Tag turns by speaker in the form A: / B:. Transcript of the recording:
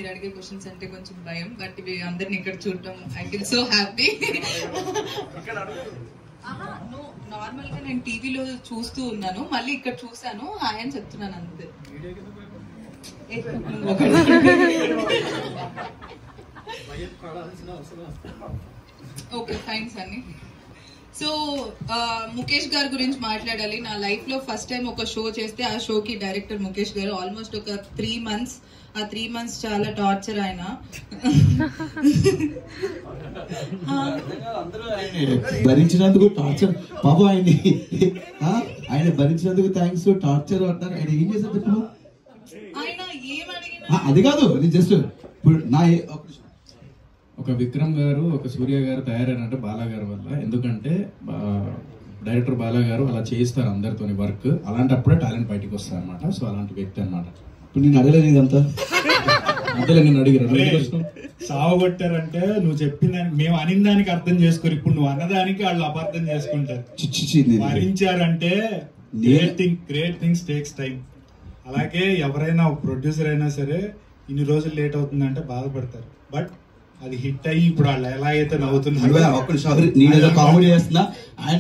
A: మీరు అడిగే క్వశ్చన్స్ అంటే కొంచెం భయం, బట్ ఇవి అందరిని ఇక్కడ చూడటం I feel so happy. Normal గా నేను టీవీలో చూస్తూ ఉన్నాను, మళ్ళీ ఇక్కడ చూసాను, హాయ్ అని చెప్తున్నాను అంతే. Okay fine Sunny. So Mukesh గారి గురించి మాట్లాడాలి. నా లైఫ్ లో ఫస్ట్ టైం ఒక షో చేస్తే ఆ షోకి డైరెక్టర్ ముఖేష్ గారు ఆల్మోస్ట్ ఒక 3 months. ఆ 3 months చాలా టార్చర్. ఆయన
B: భరించినందుకు టార్చర్ బాబు, ఆయన భరించినందుకు థ్యాంక్స్. టార్చర్ అంటారు, ఆయన ఏం చేశారు చెప్పు.
A: ఆయన ఏమడిగినా
B: అది కాదు, అది జస్ట్ ఇప్పుడు నా
C: ఒక విక్రమ్ గారు, ఒక సూర్య గారు తయారైనట్టు బాలా గారి వల్ల. ఎందుకంటే డైరెక్టర్ బాలా గారు అలా చేయిస్తారు అందరితోని వర్క్, అలాంటప్పుడే టాలెంట్ బయటకు వస్తారు అనమాట. సో అలాంటి వ్యక్తి అనమాట.
B: ఇప్పుడు నేను అడగలేదు ఇదంతా,
C: అంతే నేను అడిగారు.
D: సావగొట్టారంటే నువ్వు చెప్పిన దానికి, మేము అనిన దానికి అర్థం చేసుకోరు, ఇప్పుడు నువ్వు అన్నదానికి వాళ్ళు అపార్థం చేసుకుంటారు. భరించారంటే గ్రేట్ థింగ్స్ టేక్స్ టైం. అలాగే ఎవరైనా ఒక ప్రొడ్యూసర్ అయినా సరే ఇన్ని రోజులు లేట్ అవుతుందంటే బాధపడతారు, బట్ అది హిట్ అయ్యి ఇప్పుడు వాళ్ళు ఎలా అయితే నవ్వుతున్నారు.
B: కామెడీ చేస్తున్నా ఆయన